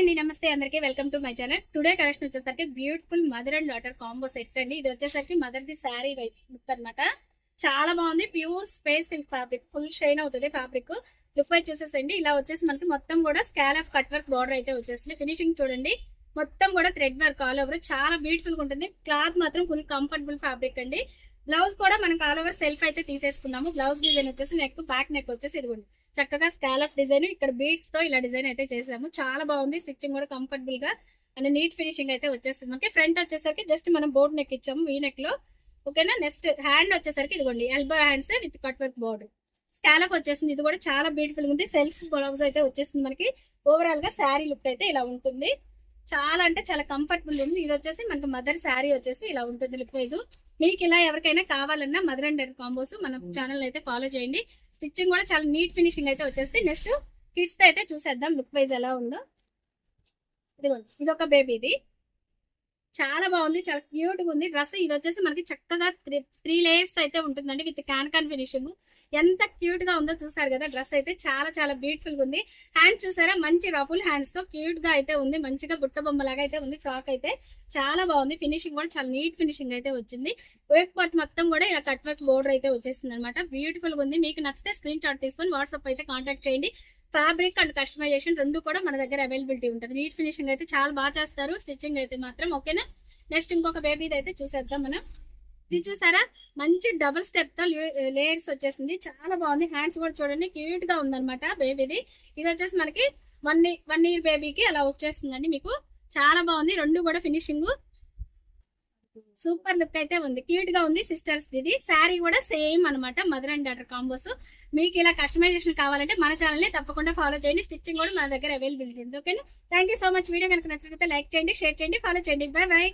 అండి, నమస్తే అందరికి. Welcome to my channel. Today collection వచ్చేసరికి beautiful mother and daughter combo set అండి. ఇది వచ్చేసరికి మదర్ ది శారీ లుక్ అనమాట. చాలా బాగుంది. Pure space silk fabric, full shine అవుతుంది ఫ్యాబ్రిక్. లుక్ వైజ్ చూసేసండి. ఇలా వచ్చేసి మనకి మొత్తం కూడా scallop cut work border అయితే వచ్చేసింది. ఫినిషింగ్ చూడండి, మొత్తం కూడా థ్రెడ్ వర్క్ ఆల్ ఓవర్. చాలా బ్యూటిఫుల్ గా ఉంటుంది. క్లాత్ మాత్రం ఫుల్ కంఫర్టబుల్ ఫ్యాబ్రిక్ అండి. బ్లౌజ్ కూడా మనకు ఆల్ ఓవర్ సెల్ఫ్ అయితే తీసేసుకున్నాము. బ్లౌజ్ డిజైన్ వచ్చేసి నెక్, బ్యాక్ నెక్ వచ్చేసి ఇదిగోండి చక్కగా స్కాలప్ డిజైన్, ఇక్కడ బీడ్స్ తో ఇలా డిజైన్ అయితే చేసాము. చాలా బాగుంది. స్టిచ్చింగ్ కూడా కంఫర్టబుల్ గా అండ్ నీట్ ఫినిషింగ్ అయితే వచ్చేస్తుంది. మనకి ఫ్రంట్ వచ్చేసరికి జస్ట్ మనం బోర్డ్ నెక్ ఇచ్చాము, వీ నెక్ లో. ఓకేనా. నెక్స్ట్ హ్యాండ్ వచ్చేసరికి ఇదిగోండి elbow hands with cut work border, scallop వచ్చేసింది. ఇది కూడా చాలా బ్యూటిఫుల్ ఉంది. సెల్ఫ్ బ్లౌజ్ అయితే వచ్చేస్తుంది. మనకి ఓవరాల్ గా శారీ లుక్ అయితే ఇలా ఉంటుంది. చాలా అంటే చాలా కంఫర్టబుల్ ఉంది. ఇది వచ్చేసి మనకి మదర్ శారీ వచ్చేసి ఇలా ఉంటుంది లుక్ వైజ్. మీకు ఇలా ఎవరికైనా కావాలన్నా మదర్ అండ్ డాటర్ కాంబోస్ మన ఛానల్ అయితే ఫాలో చేయండి. స్టిచ్చింగ్ కూడా చాలా నీట్ ఫినిషింగ్ అయితే వచ్చేస్తే. నెక్స్ట్ కిడ్స్ అయితే చూసేద్దాం లుక్ వైజ్ ఎలా ఉందో. ఇదిగోండి, ఇది ఒక బేబీది. చాలా బాగుంది, చాలా క్యూట్ గా ఉంది డ్రెస్. ఇది వచ్చేసి మనకి చక్కగా త్రీ లేయర్స్ అయితే ఉంటుందండి విత్ క్యాన్ ఫినిషింగ్. ఎంత క్యూట్ గా ఉందో చూసారు కదా. డ్రెస్ అయితే చాలా చాలా బ్యూటిఫుల్ గా ఉంది. హ్యాండ్ చూసారా, మంచి రఫుల్ హ్యాండ్స్ తో క్యూట్ గా అయితే ఉంది. మంచిగా బుట్ట బొమ్మ లాగా అయితే ఉంది. ఫ్రాక్ అయితే చాలా బాగుంది. ఫినిషింగ్ కూడా చాలా నీట్ ఫినిషింగ్ అయితే వచ్చింది. వర్క్ పార్ట్ మొత్తం కూడా ఇలా కట్ వర్క్ బోర్డర్ అయితే వచ్చేసింది అనమాట. బ్యూటిఫుల్ గా ఉంది. మీకు నచ్చితే స్క్రీన్ షాట్ తీసుకొని వాట్సాప్ అయితే కాంటాక్ట్ చేయండి. ఫ్యాబ్రిక్ అండ్ కస్టమైజేషన్ రెండు కూడా మన దగ్గర అవైలబిలిటీ ఉంటుంది. నీట్ ఫినిషింగ్ అయితే చాలా బాగా చేస్తారు. స్టిచ్చింగ్ అయితే మాత్రం ఓకేనా. నెక్స్ట్ ఇంకొక బేబీది అయితే చూసేద్దాం మనం. ఇది చూసారా, మంచి డబుల్ స్టెప్ తో లేయర్స్ వచ్చేసింది. చాలా బాగుంది. హ్యాండ్స్ కూడా చూడండి క్యూట్ గా ఉందన్నమాట బేబీది. ఇది వచ్చేసి మనకి వన్ ఇయర్ బేబీకి అలా వచ్చేస్తుందండి. మీకు చాలా బాగుంది. రెండు కూడా ఫినిషింగ్ సూపర్ లుక్ అయితే ఉంది. క్యూట్ గా ఉంది. సిస్టర్స్ ఇది శారీ కూడా సేమ్ అనమాట, మదర్ అండ్ డాటర్ కాంబోస్. మీకు ఇలా కస్టమైజేషన్ కావాలంటే మన ఛానల్ ని తప్పకుండా ఫాలో చేయండి. స్టిచ్చింగ్ కూడా మన దగ్గర అవైలబిలిటీ ఉంది. ఓకేనా. Thank you so much. Video కనుక నచ్చినట్లయితే లైక్ చేయండి, షేర్ చేయండి, ఫాలో చేయండి. By by.